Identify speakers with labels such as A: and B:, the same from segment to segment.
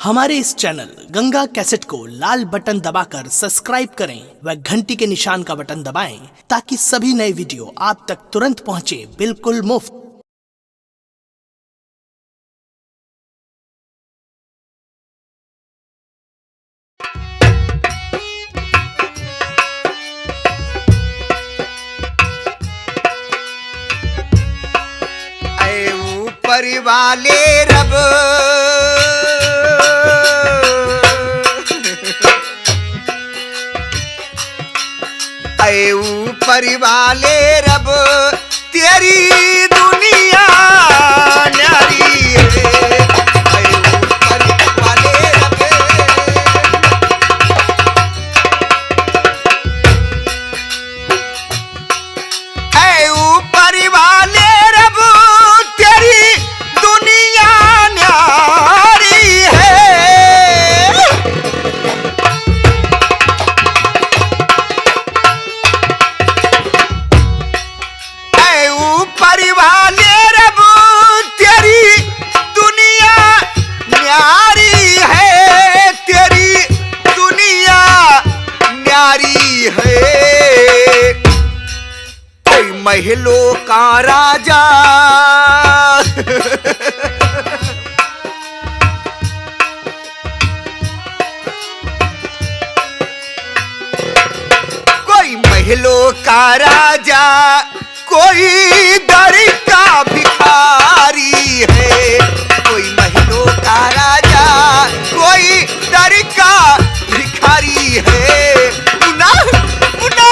A: हमारे इस channel Ganga cassette को लाल बटन दबाकर सब्सक्राइब करें व घंटी के निशान का बटन दबाएं ताकि सभी नए वीडियो आप तक तुरंत पहुंचे बिल्कुल मुफ्त।
B: ऊपर वाले रब ऊपर वाले रब तेरी दुनिया न्यारी है। ऊपर वाले रब ऊपर वाले रब तेरी दुनिया न्यारी है। ऊपर वाले रब तेरी दुनिया न्यारी है, तेरी दुनिया न्यारी है। महलों का राजा कोई महलों का राजा कोई दर का भिखारी है। कोई महलों का राजा कोई दर का भिखारी है। मुन्ना मुन्ना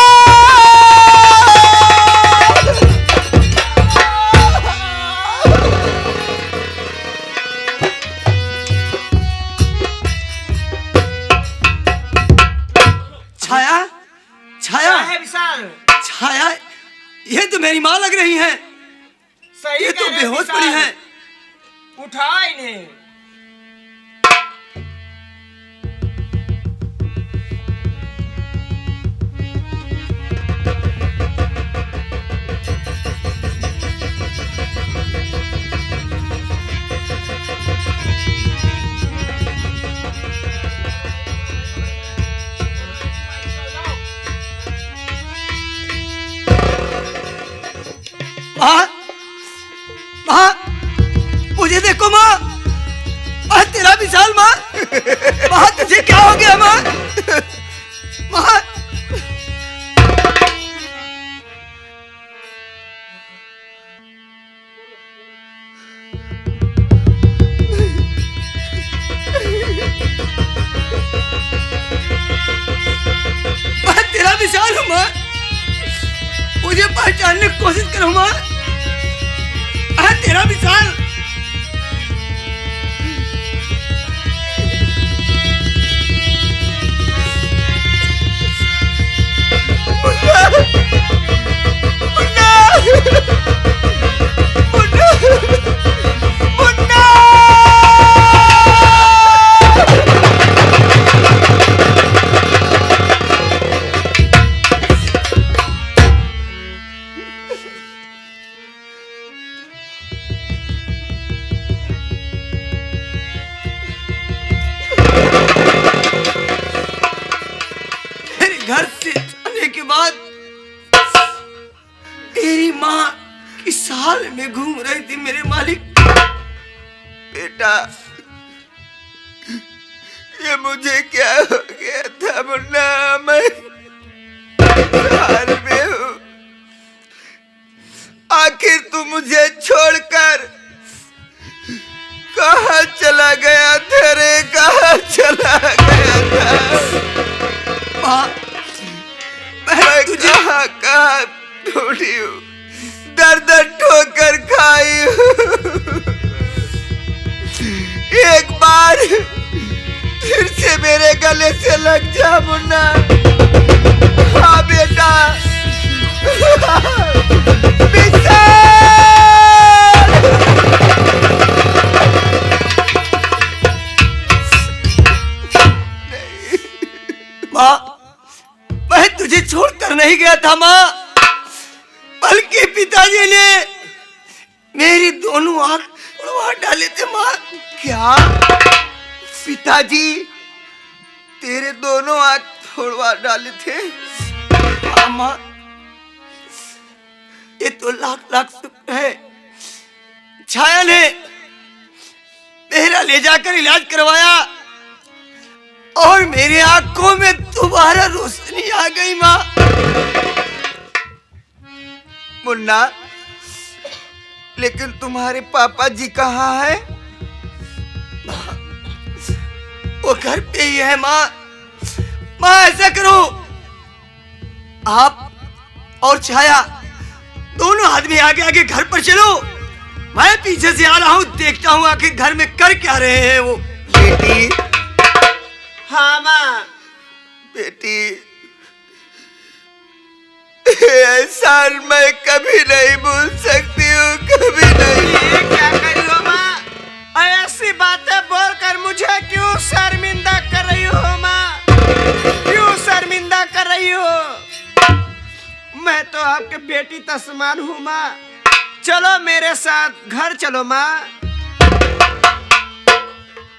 C: छाया छाया
D: है विशाल।
C: छाया, ये तो मेरी माँ लग रही है।
D: सही
C: ये
D: कह
C: तो
D: रहे
C: बेहोश
D: विशाल।
C: पड़ी है।
D: उठा इन्हें।
C: माँ माँ मुझे देखो माँ। माँ तेरा विशाल माँ। माँ तुझे क्या हो गया माँ? माँ माँ तेरा विशाल हूँ माँ। मुझे पहचानने की कोशिश करो माँ। तेरा विशाल। घर से जाने के बाद मेरी माँ किस हाल में घूम रही थी मेरे मालिक।
B: बेटा ये मुझे क्या हो गया था मुन्ना? मैं हाल में हूँ। आखिर तू मुझे छोड़कर कहाँ चला गया था रे? कहाँ चला गया था?
C: माँ
B: मैं कहाँ कहाँ ढूंढी हूँ, दर दर ठोकर खाई हूँ। एक बार फिर से मेरे गले से लग जा मुन्ना। हाँ बेटा।
C: माँ मैं तुझे छोड़कर नहीं गया था माँ, बल्कि पिताजी ने मेरी दोनों आंख उड़वा डाले थे माँ।
B: क्या पिताजी तेरे दोनों हाथ फोड़वा डाले थे।
C: हाँ माँ, ये तो लाख लाख शुक्र है, छाया ने मेरा ले जाकर इलाज करवाया और मेरी आंखों में दोबारा रोशनी आ गई माँ।
B: मुन्ना, लेकिन तुम्हारे पापा जी कहाँ है?
C: वो घर पे ही है माँ। माँ ऐसा करो, आप और छाया दोनों आदमी आगे आगे घर पर चलो, मैं पीछे से आ रहा हूँ, देखता हूँ आखिर घर में कर क्या रहे हैं वो।
B: बेटी,
D: हाँ माँ।
B: बेटी, एहसान मैं कभी नहीं भूल सकती हूँ, कभी नहीं।
D: ये क्या करी हो माँ? ऐसी बातें बोलकर मुझे क्यों शर्मिंदा कर रही हो माँ? क्यों शर्मिंदा कर रही हो? मैं तो आपके बेटी तस्मान हूँ माँ। चलो मेरे साथ घर चलो माँ।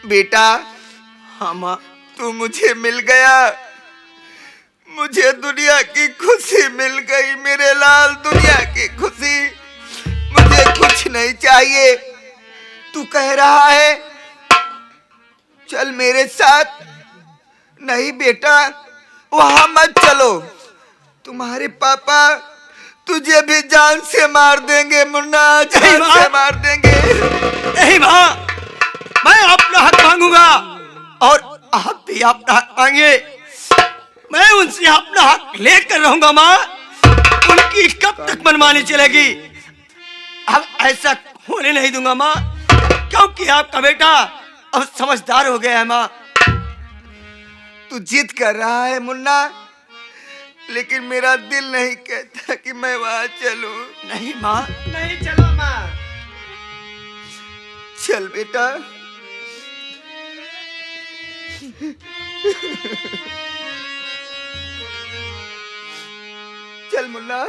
B: बेटा,
C: हाँ माँ।
B: तू मुझे मिल गया, मुझे दुनिया की खुशी मिल गई मेरे लाल, दुनिया की खुशी। मुझे कुछ नहीं चाहिए। तू कह रहा है चल मेरे साथ। नहीं बेटा, वहां मत चलो, तुम्हारे पापा तुझे भी जान से मार देंगे मुन्ना, जान से मार देंगे।
C: नहीं माँ, मैं अपना हक मांगूंगा और आप भी अपना हक मांगे। मैं उनसे अपना हक लेकर रहूंगा माँ। उनकी कब तक मनमानी चलेगी? अब ऐसा होने नहीं दूंगा माँ, क्योंकि आपका बेटा अब समझदार हो गया है माँ।
B: तू जिद कर रहा है मुन्ना, लेकिन मेरा दिल नहीं कहता कि मैं वहां चलूं।
C: नहीं माँ,
D: नहीं चलो माँ।
B: चल बेटा। चल मुन्ना।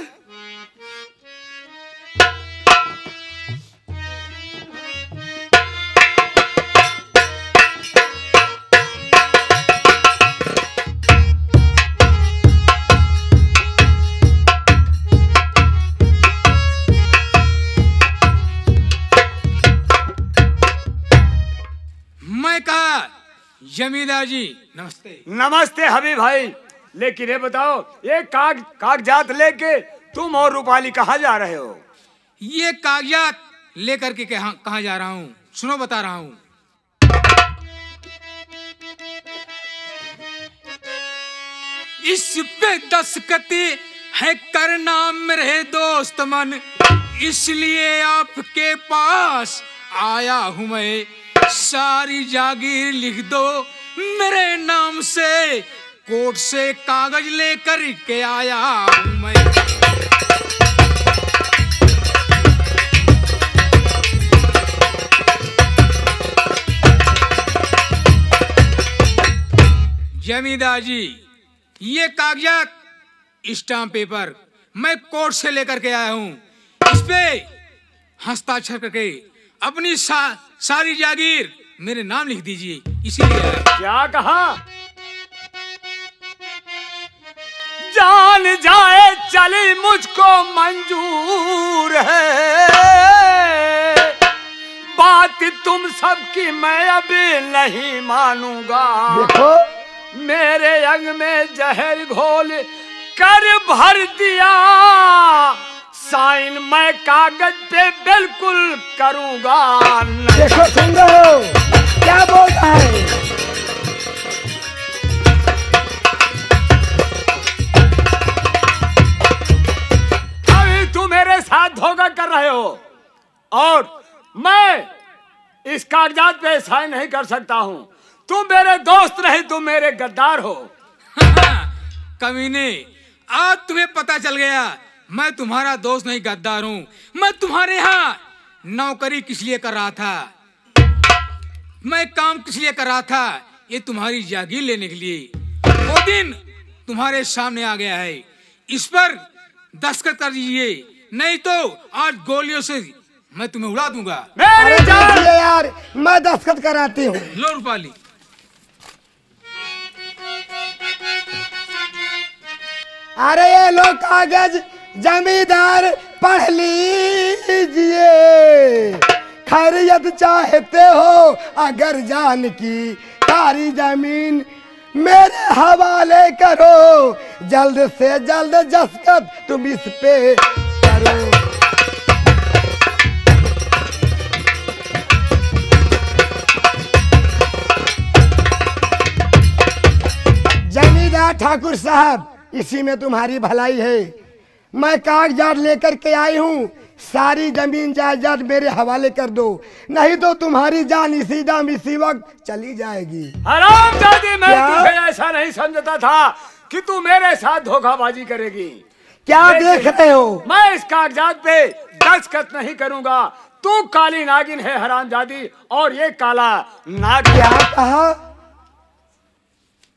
E: मैं कहा जमींदार जी नमस्ते।
F: नमस्ते हबीब भाई। लेकिन ये बताओ, ये कागजात लेके तुम और रूपाली कहाँ जा रहे हो?
E: ये कागजात लेकर के कहाँ जा रहा हूँ, सुनो बता रहा हूँ। इस पे दस्तखती है करना मेरे दोस्त मन, इसलिए आपके पास आया हूँ मैं। सारी जागीर लिख दो मेरे नाम से, कोर्ट से कागज लेकर के आया हूँ मैं। जमींदार जी, ये कागजात स्टाम्प पेपर मैं कोर्ट से लेकर के आया हूँ। इस पे हस्ताक्षर करके अपनी सारी जागीर मेरे नाम लिख दीजिए, इसीलिए आया।
F: क्या कहा? जान जाए चली मुझको मंजूर है, बात तुम सबकी मैं अभी नहीं मानूंगा। देखो, मेरे अंग में जहर घोल कर भर दिया, साइन मैं कागज पे बिल्कुल करूंगा।
G: देखो सुन रहे हो क्या बोल रहा है?
F: अभी तुम मेरे साथ धोखा कर रहे हो और मैं इस कागजात पे साइन नहीं कर सकता हूँ। तुम मेरे दोस्त नहीं, तुम मेरे गद्दार हो।
E: कमीने, आज तुम्हें पता चल गया मैं तुम्हारा दोस्त नहीं गद्दार हूँ। मैं तुम्हारे यहाँ नौकरी किस लिए कर रहा था, मैं काम किस लिए कर रहा था, ये तुम्हारी जागीर लेने के लिए। वो दिन तुम्हारे सामने आ गया है, इस पर दस्तखत कर दीजिए, नहीं तो आज गोलियों से मैं तुम्हें उड़ा दूंगा।
F: मेरी
G: अरे
F: जान,
G: दीजिए यार, मैं दस्तखत कराती हूँ।
E: लो रूपाली।
G: अरे ये लो कागज जमींदार पढ़ लीजिए, खैरियत चाहते हो अगर जान की सारी जमीन मेरे हवाले करो, जल्द से जल्द दस्तखत तुम इस पे करो। जमींदार ठाकुर साहब, इसी में तुम्हारी भलाई है। मैं कागजात लेकर के आई हूँ, सारी जमीन जायदाद मेरे हवाले कर दो, नहीं तो तुम्हारी जान इसी दम इसी वक्त चली जाएगी।
F: हरामजादी, मैं
G: क्या?
F: तुझे ऐसा नहीं समझता था कि तू मेरे साथ धोखाबाजी करेगी।
G: क्या देख रहे हो?
F: मैं इस कागजात पे दस्तखत नहीं करूंगा। तू काली नागिन है हरामजादी, और ये काला नाग।
G: क्या कहा?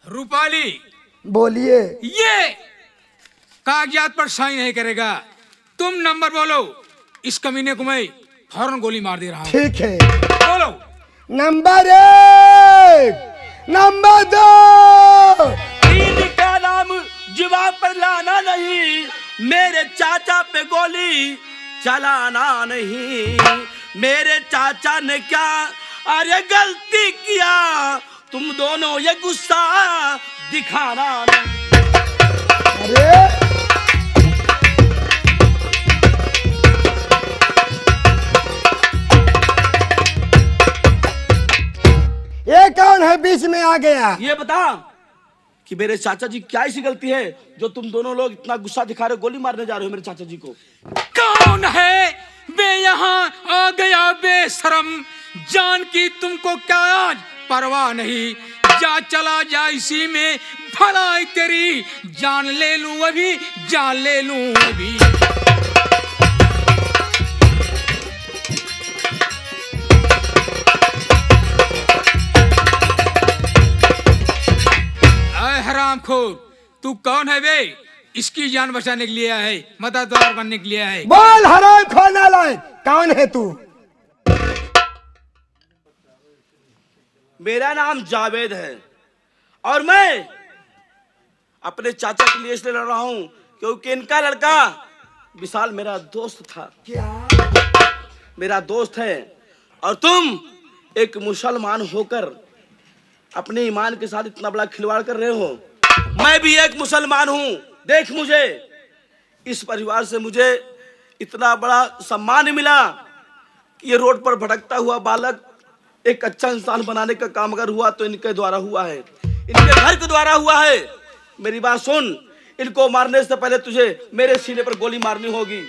E: रूपाली,
G: बोलिए।
E: ये कागजात पर साइन नहीं करेगा। तुम नंबर बोलो, इस कमीने को मैं फौरन गोली मार दे रहा हूँ।
G: ठीक है।
E: बोलो।
G: Number 1, number 2।
D: तीन का नाम जुबान पर लाना नहीं, मेरे चाचा पे गोली चलाना नहीं। मेरे चाचा ने क्या अरे गलती किया, तुम दोनों ये गुस्सा दिखाना नहीं।
G: अरे ये कौन है बीच में आ गया?
D: ये बता कि मेरे चाचा जी क्या ऐसी गलती है जो तुम दोनों लोग इतना गुस्सा दिखा रहे हो, गोली मारने जा रहे हो मेरे चाचा जी को?
E: कौन है बे यहाँ आ गया बेशरम, जान की तुमको क्या आज परवाह नहीं। जा चला जा इसी में भलाई तेरी, जान ले लूं अभी, जान ले लूं अभी। हरामखोर, तू कौन है बे? इसकी जान बचाने के लिए है, मददगार बनने के लिए है।
G: बोल हराम खोना लाए, कौन है तू?
D: मेरा नाम जावेद है और मैं अपने चाचा के लिए इसलिए लड़ रहा हूं क्योंकि इनका लड़का विशाल मेरा दोस्त था।
G: क्या?
D: मेरा दोस्त है और तुम एक मुसलमान होकर अपने ईमान के साथ इतना बड़ा खिलवाड़ कर रहे हो। मैं भी एक मुसलमान हूं। देख, मुझे इस परिवार से मुझे इतना बड़ा सम्मान मिला कि ये रोड पर भटकता हुआ बालक एक अच्छा इंसान बनाने का काम अगर हुआ तो इनके द्वारा हुआ है, इनके घर के द्वारा हुआ है। मेरी बात सुन, इनको मारने से पहले तुझे मेरे सीने पर गोली मारनी होगी।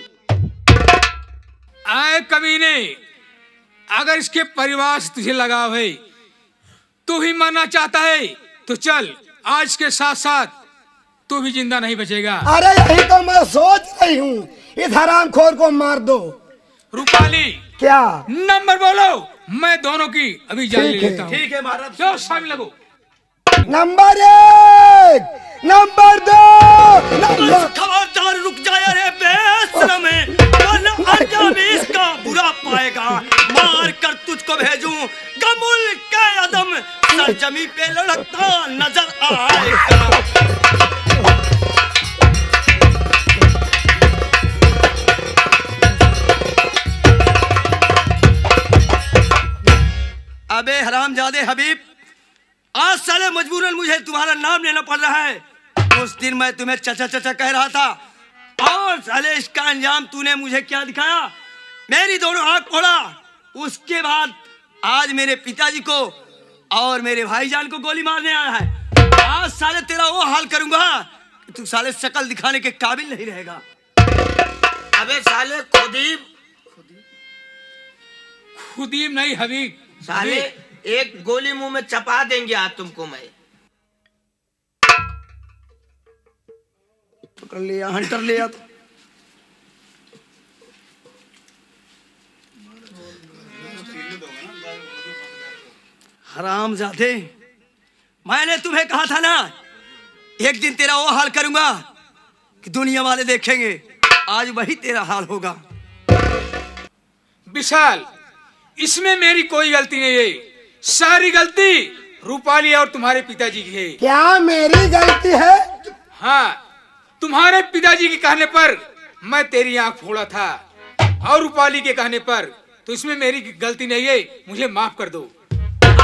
E: आए कमीने, अगर इसके परिवार से तुझे लगाव है, तू ही मरना चाहता है तो चल, आज के साथ साथ तू भी जिंदा नहीं बचेगा।
G: अरे यही तो मैं सोच रही हूँ, इस हरामखोर को मार दो।
E: रूपाली,
G: क्या?
E: नंबर बोलो, मैं दोनों की अभी जान ले
G: ठीक है।
E: लेता हूँ।
D: ठीक है महाराज,
E: चलो शामिल लगो।
G: Number 1, number 2, number.
D: खबरदार, रुक जाए रे बेशरम है, वरना अंजाम इसका बुरा पाएगा। मार कर तुझको भेजूं गमुल के अदम, सरजमी पे लड़कता नजर आएगा। अबे हरामजादे हबीब, आज साले मजबूरन मुझे तुम्हारा नाम लेना पड़ रहा है। उस दिन मैं तुम्हें चचा चचा कह रहा था और साले इसका अंजाम तूने मुझे क्या दिखाया, मेरी दोनों आंख फोड़ा। उसके बाद आज मेरे पिताजी को और मेरे भाईजान को गोली मारने आया है। आज साले तेरा वो हाल करूंगा कि तू साले शकल दिखाने के काबिल नहीं रहेगा।
C: अबे साले
E: खुदीम नहीं हबीब,
C: साले एक गोली मुंह में चपा देंगे आज तुमको। मैं
D: पकड़ लिया, हंटर लिया। हरामजादे, मैंने तुम्हें कहा था ना, एक दिन तेरा वो हाल करूंगा कि दुनिया वाले देखेंगे। आज वही तेरा हाल होगा।
E: विशाल, इसमें मेरी कोई गलती नहीं है, सारी गलती रूपाली और तुम्हारे पिताजी की है।
G: क्या मेरी गलती है?
E: हाँ, तुम्हारे पिताजी के कहने पर मैं तेरी आंख फोड़ा था और रूपाली के कहने पर, तो इसमें मेरी गलती नहीं है, मुझे माफ कर दो।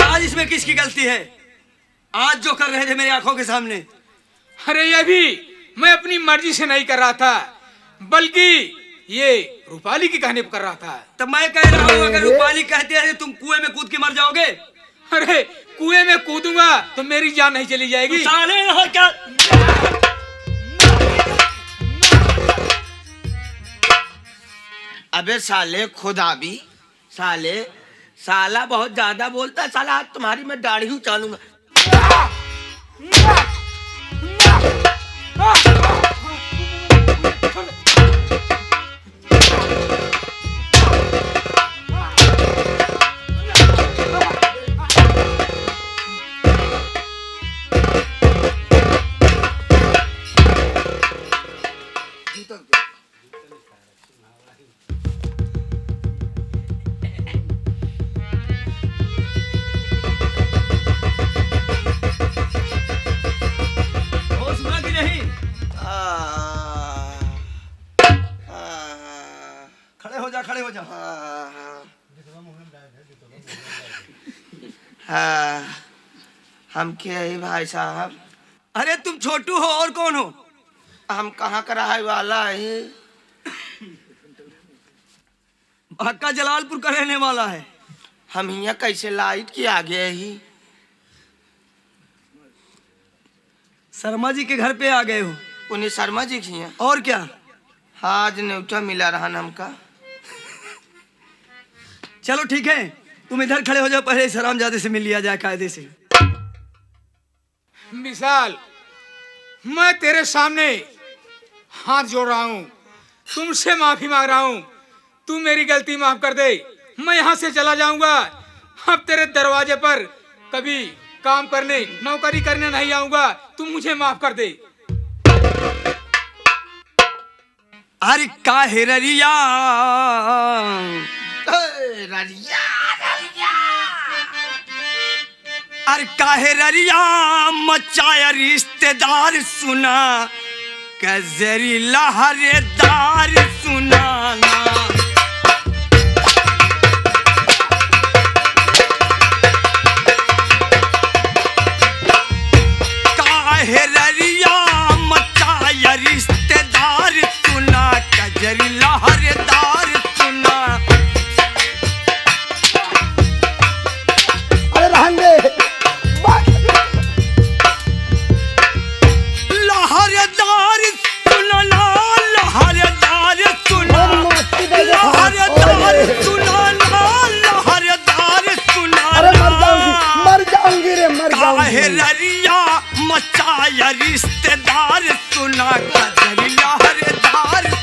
C: आज इसमें किसकी गलती है? आज जो कर रहे थे मेरी आंखों के सामने।
E: अरे ये भी मैं अपनी मर्जी से नहीं कर रहा था, बल्कि ये रूपाली के कहने पर कर रहा था।
C: तब मैं कह रहा हूँ अगर रूपाली कहते हैं तुम कुएं में कूद के मर जाओगे।
E: अरे कुएं में कूदूंगा तो मेरी जान नहीं चली जाएगी।
C: साले यहाँ क्या?
D: अबे साले खुदा भी साले, साला बहुत ज्यादा बोलता है साला। आज तुम्हारी मैं दाढ़ी उचालूंगा।
C: होश हुआ कि नहीं? खड़े हो जा, खड़े हो जा।
D: हम क्या है भाई साहब?
C: अरे तुम छोटू हो और कौन हो?
D: हम कहाँ का रहा वाला है?
C: हक्का जलालपुर का रहने वाला है।
D: हम यहाँ कैसे लाइट की आगे ही?
C: शर्मा जी के घर पे आ गए हो?
D: उन्हें शर्मा जी की हैं।
C: और क्या?
D: आज न्यूटा मिला रहा हमका।
C: चलो ठीक है, तुम इधर खड़े हो जाओ, पहले इस हरामजादे से मिल लिया जाए कायदे से।
E: विशाल, मैं तेरे सामने हाथ जोड़ रहा हूँ, तुमसे माफी मांग रहा हूँ, तू मेरी गलती माफ कर दे। मैं यहाँ से चला जाऊंगा, अब तेरे दरवाजे पर कभी काम करने, नौकरी करने नहीं आऊंगा, तू मुझे माफ कर दे।
C: अरे काहे ररिया, अरे काहे ररिया मचाया रिश्तेदार सुना, कजरी लहरेदार सुनाना। काहे ररिया मचाया रिश्तेदार सुना, कजरी लहरेदार सुना।
G: अरे रहने
C: लहरेदार सुनना, लहरेदार सुना, लहरेदार सुनना, लहरेदार सुनना।
G: मर जाऊंगी रे, मर
C: काहे
G: जाऊंगी।
C: ररिया मचाया रिश्तेदार सुना, कजरी लहरेदार।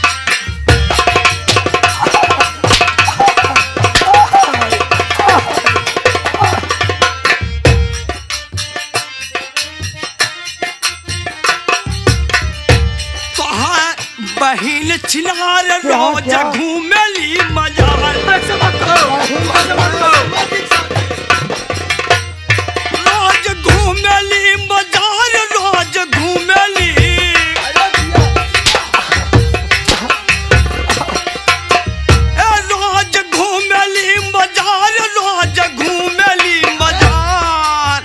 C: बहिन छिनार रोज घूमेली मजार, रोज घूमेली मजार, रोज घूमेली। रोज घूमेली मजार, रोज घूमेली मजार।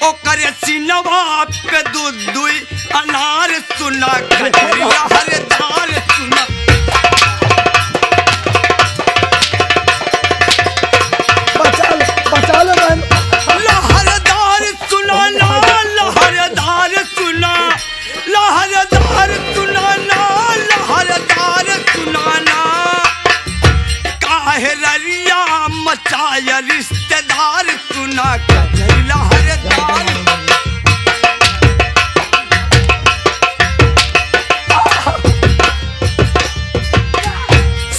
C: ओकरे सिनवा पे दूध दुई अनार सुना, कजरी लहरेदार सुना।
G: बचा लो बहन।
C: लहरेदार सुनाना, लहरेदार सुना, लहरेदार सुनाना, लहरेदार सुनाना। काहे ररिया मचाया रिश्तेदार सुना, कजरी लहरेदार।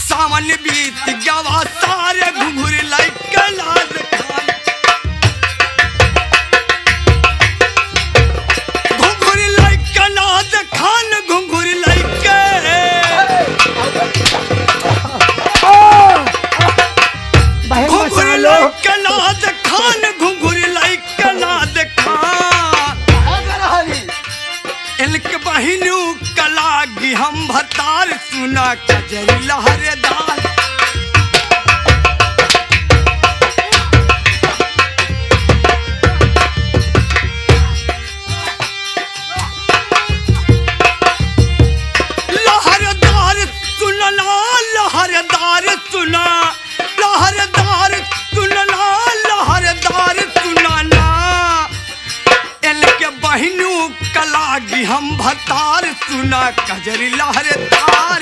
C: सावन बीत गवा सारे घुंघुर लाइक लाज खान, घुंघुर लाइक लाज खान, घुंघुर लाइक,
G: बहन
C: घुंघुर
G: बचा लो।
C: लाइक लाज खान, घुंघुर लाइक लाज खान। इनके बहिनू कल लागी हम भतार सुना कजरी लहरेदार। लहरेदार सुना लहरेदार सुना लहरेदार सुना लहरेदार सुना इनके बहनू कलागी हम भतार सुना कजरी लहरेदार।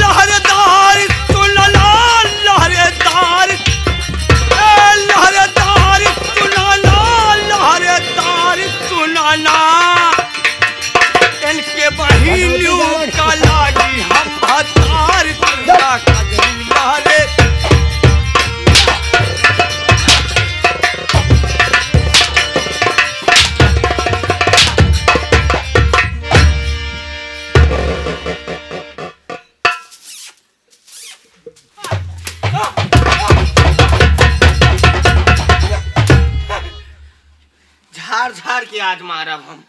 C: लहरेदार सुना लहरेदार लहरेदार सुना लहरेदार सुना इनके बहिनू का लागी हम भतार सुना कजरी लहरे।
D: झाड़ झाड़ के आज मारब हम।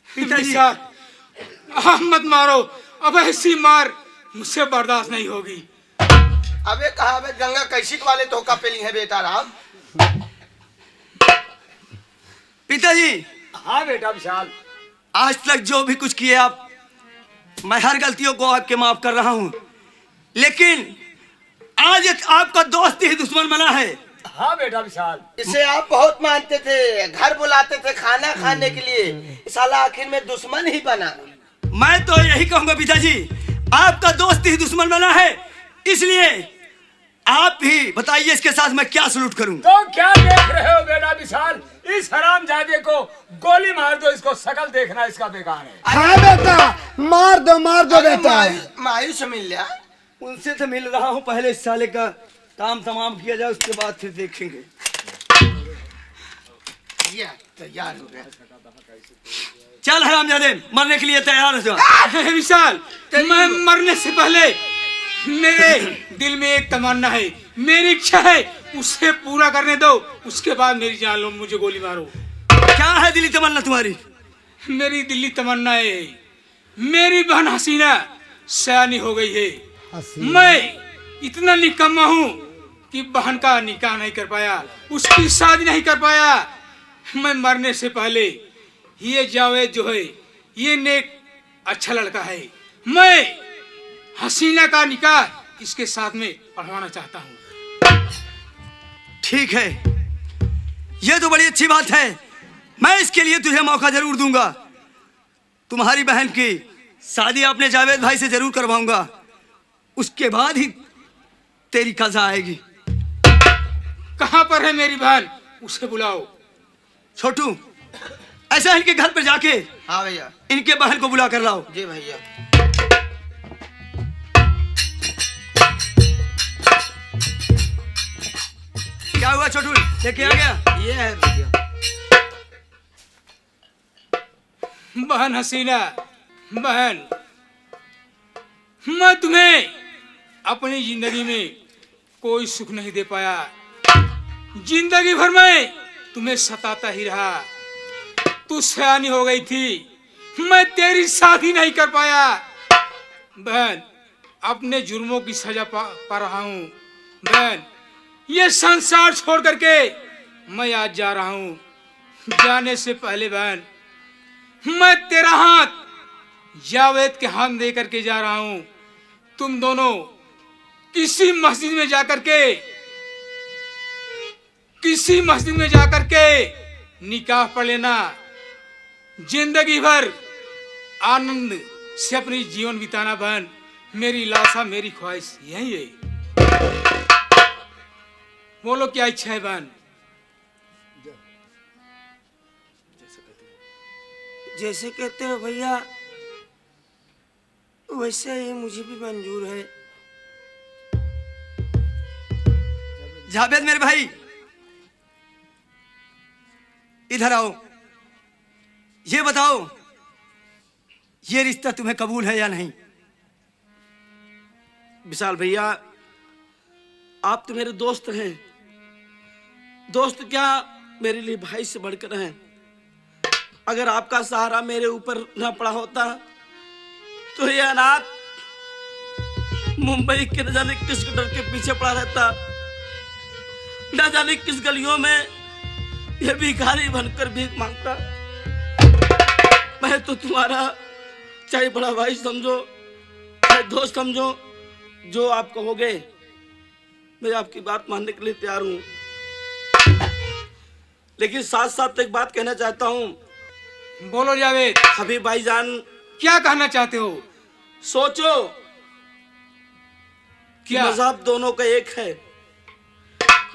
E: पिताजी आप मत मारो, अब ऐसी मार मुझसे बर्दाश्त नहीं होगी।
D: अबे कहा बे गंगा कैसी वाले धोखा पे ली है बेटा राम।
C: पिताजी
F: हाँ बेटा विशाल,
C: आज तक जो भी कुछ किए आप, मैं हर गलतियों को आपके माफ कर रहा हूं, लेकिन आज एक आपका दोस्त ही दुश्मन बना है।
F: हाँ बेटा विशाल,
D: इसे आप बहुत मानते थे, घर बुलाते थे खाना खाने के लिए, साला आखिर में दुश्मन ही बना।
C: मैं तो यही कहूंगा पिताजी, आपका दोस्त ही दुश्मन बना है, इसलिए आप ही बताइए इसके साथ मैं क्या सलूट करूं।
F: तो क्या देख रहे हो बेटा विशाल, इस हरामजादे को गोली मार दो, इसको शकल देखना इसका बेकार है।
G: हाँ बेटा, मार दो बेटा।
D: मायूस से मिल लिया।
C: उनसे तो मिल रहा हूं, पहले इस साले का काम तमाम किया जाए, उसके बाद फिर देखेंगे।
D: ये तैयार हो गया।
C: चल हरामजादे, मरने के लिए तैयार हो जा।
E: विशाल, मैं मरने से पहले मेरे दिल में एक तमन्ना है, मेरी इच्छा है, उसे पूरा करने दो, उसके बाद मेरी जान लो, मुझे गोली मारो।
C: क्या है दिली तमन्ना तुम्हारी?
E: मेरी दिल्ली तमन्ना है, मेरी बहन हसीना सयानी हो गई है, मैं इतना निकम्मा हूँ कि बहन का निकाह नहीं कर पाया, उसकी शादी नहीं कर पाया। मैं मरने से पहले ये जावेद जो है, ये नेक अच्छा लड़का है, मैं हसीना का निकाह इसके साथ में पढ़वाना चाहता हूँ।
C: ठीक है, ये तो बड़ी अच्छी बात है, मैं इसके लिए तुझे मौका जरूर दूंगा। तुम्हारी बहन की शादी अपने जावेद भाई से जरूर करवाऊंगा, उसके बाद ही तेरी कज़ा आएगी।
E: कहाँ पर है मेरी बहन, उसे बुलाओ।
C: छोटू, ऐसा इनके घर पर जाके
D: हाँ भैया।
C: इनके बहन को बुला कर लाओ।
D: जी भैया।
C: क्या हुआ छोटू, लेके आ गया?
D: ये है भैया।
E: बहन हसीना, बहन, मैं तुम्हें अपनी जिंदगी में कोई सुख नहीं दे पाया, जिंदगी भर मैं तुम्हें सताता ही रहा। तू सयानी हो गई थी, मैं तेरी शादी नहीं कर पाया। बहन, अपने जुर्मों की सजा पा रहा हूँ। बहन, ये संसार छोड़ करके मैं आज जा रहा हूँ। जाने से पहले बहन, मैं तेरा हाथ जावेद के हाथ दे करके जा रहा हूँ। तुम दोनों किसी मस्जिद में जाकर के निकाह पढ़ लेना। जिंदगी भर आनंद से अपनी जीवन बिताना बहन, मेरी लाशा मेरी ख्वाहिश यही है। बोलो क्या इच्छा है बहन?
D: जैसे कहते हो भैया, वैसे ही मुझे भी मंजूर है।
C: जावेद मेरे भाई, इधर आओ। ये बताओ ये रिश्ता तुम्हें कबूल है या नहीं?
D: विशाल भैया, आप तो मेरे दोस्त हैं। दोस्त क्या, मेरे लिए भाई से बढ़कर हैं। अगर आपका सहारा मेरे ऊपर न पड़ा होता तो ये अनाथ मुंबई के न जाने किस डर के पीछे पड़ा रहता, न जाने किस गलियों में ये भिखारी बनकर भीख मांगता। मैं तो तुम्हारा चाहे बड़ा भाई समझो, चाहे दोस्त समझो, जो आप कहोगे मैं आपकी बात मानने के लिए तैयार हूं। लेकिन साथ साथ एक बात कहना चाहता हूं।
E: बोलो जावेद,
D: हबीब भाईजान,
E: क्या कहना चाहते हो?
D: सोचो कि
E: क्या?
D: मजहब दोनों का एक है,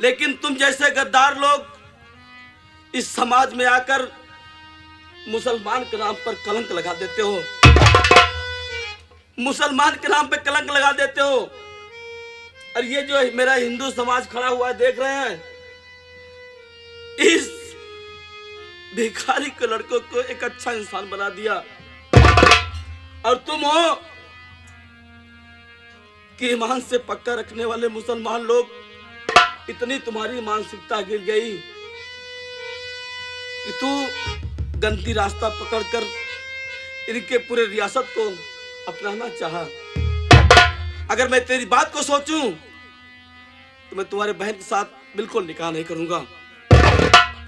D: लेकिन तुम जैसे गद्दार लोग इस समाज में आकर मुसलमान के नाम पर कलंक लगा देते हो, मुसलमान के नाम पे कलंक लगा देते हो। और ये जो मेरा हिंदू समाज खड़ा हुआ है, देख रहे हैं, इस भिखारी के लड़कों को एक अच्छा इंसान बना दिया। और तुम हो कि ईमान से पक्का रखने वाले मुसलमान लोग, इतनी तुम्हारी मानसिकता गिर गई कि तू गंदी रास्ता पकड़कर इनके पूरे रियासत को अपनाना चाहा। अगर मैं तेरी बात को सोचूं तो मैं तुम्हारे बहन के साथ बिल्कुल निकाह नहीं करूंगा।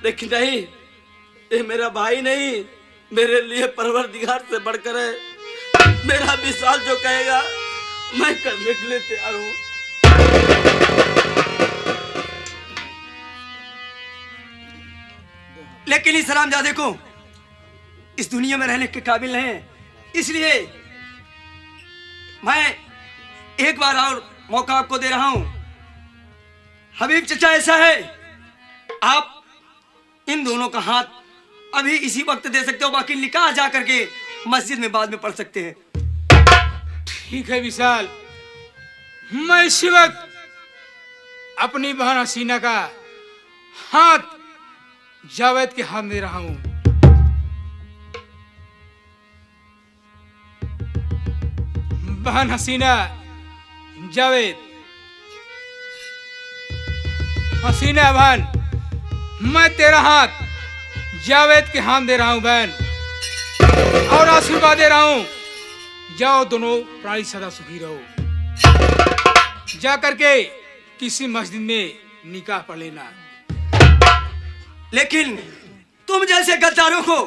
D: लेकिन नहीं, ये मेरा भाई नहीं, मेरे लिए परवरदिगार से बढ़कर है। मेरा विशाल जो कहेगा मैं करने के लिए तैयार हूं।
C: लेकिन इस हरामजादे को इस दुनिया में रहने के काबिल नहीं है, इसलिए मैं एक बार और मौका आपको दे रहा हूं। हबीब चचा, ऐसा है, आप इन दोनों का हाथ अभी इसी वक्त दे सकते हो, बाकी निकाह जा करके मस्जिद में बाद में पढ़ सकते हैं।
E: ठीक है विशाल, मैं इसी वक्त अपनी बहन हसीना का हाथ जावेद के हाथ दे रहा हूं। बहन हसीना, जावेद, हसीना बहन, मैं तेरा हाथ जावेद के हाथ दे रहा हूं बहन, और आशीर्वाद दे रहा हूं, जाओ दोनों प्राणी सदा सुखी रहो। जा करके किसी मस्जिद में निकाह पढ़ लेना।
C: लेकिन तुम जैसे गद्दारों को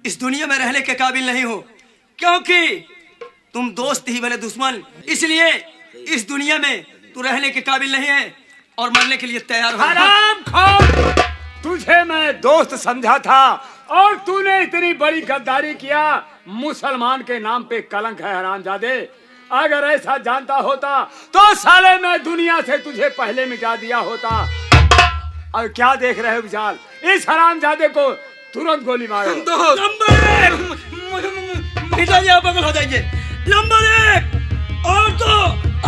C: इस दुनिया में रहने के काबिल नहीं हो, क्योंकि तुम दोस्त ही बने दुश्मन, इसलिए इस दुनिया में तू रहने के काबिल नहीं है और मरने के लिए तैयार हो।
F: हरामखोर, तुझे मैं दोस्त समझा था और तूने इतनी बड़ी गद्दारी किया। मुसलमान के नाम पे कलंक है हरामजादे। अगर ऐसा जानता होता तो साले मैं दुनिया से तुझे पहले मिटा दिया होता। और क्या देख रहे हो विशाल, इस हरामजादे को तुरंत गोली मारो।
C: पिताजी आप बगल हो जाइए। नंबर 1 और 2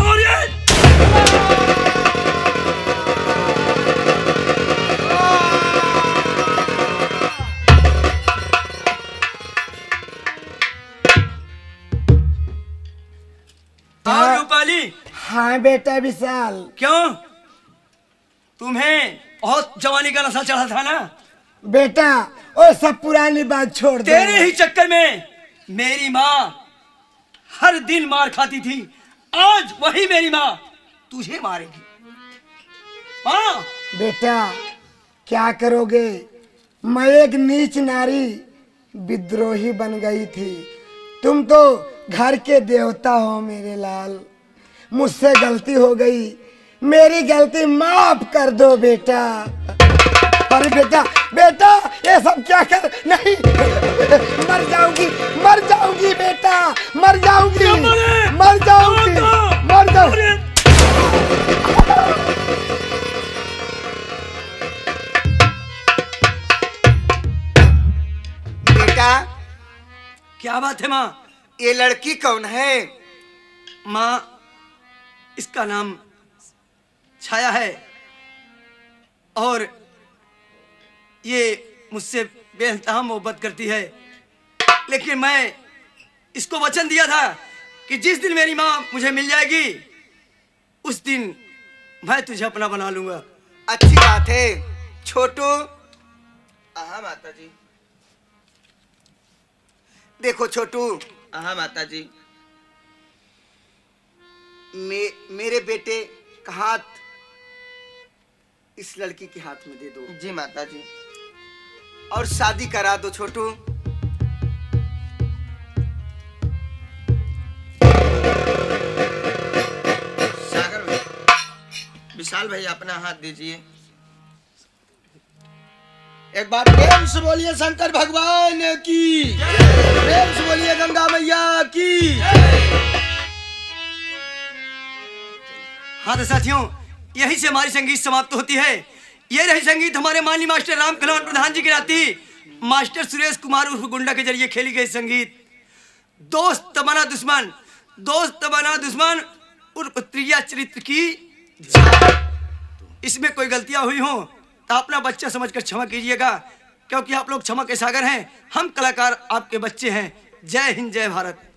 C: और ये और रूपाली।
G: हाँ बेटा विशाल।
C: क्यों, तुम्हें बहुत जवानी का नशा चढ़ा था ना?
G: बेटा वो सब पुरानी बात छोड़ दे।
C: तेरे ही चक्कर में मेरी माँ हर दिन मार खाती थी, आज वही मेरी माँ तुझे मारेगी। हाँ
G: बेटा क्या करोगे, मैं एक नीच नारी विद्रोही बन गई थी। तुम तो घर के देवता हो मेरे लाल, मुझसे गलती हो गई, मेरी गलती माफ कर दो बेटा। अरे बेटा बेटा ये सब क्या कर, नहीं मर जाऊंगी, मर जाऊंगी बेटा, मर जाऊंगी, मर जाऊंगी, मर जाऊंगी।
B: बेटा
C: क्या बात है माँ?
B: ये लड़की कौन है?
C: माँ इसका नाम छाया है और ये मुझसे बेइंतहा मोहब्बत करती है, लेकिन मैं इसको वचन दिया था कि जिस दिन मेरी माँ मुझे मिल जाएगी उस दिन मैं तुझे अपना बना लूंगा।
B: अच्छी बात है छोटू। हाँ माता जी। देखो छोटू। हाँ माता जी। मेरे बेटे का हाथ इस लड़की के हाथ में दे दो। जी माता जी। और शादी करा दो छोटू। सागर भाई, विशाल भाई अपना हाथ दीजिए। एक बार प्रेम से बोलिए शंकर भगवान की, प्रेम से बोलिए गंगा मैया की।
C: हाँ तो साथियों, यही से हमारी संगीत समाप्त होती है। ये रही संगीत हमारे माननीय मास्टर राम कलवान प्रधान जी की नाती मास्टर सुरेश कुमार उर्फ गुंडा के जरिए खेली गई संगीत दोस्त बना दुश्मन, दोस्त बना दुश्मन उर्फ प्रिया चरित्र की। इसमें कोई गलतियां हुई हो तो अपना बच्चा समझकर क्षमा कीजिएगा, क्योंकि आप लोग क्षमा के सागर हैं, हम कलाकार आपके बच्चे हैं। जय हिंद, जय भारत।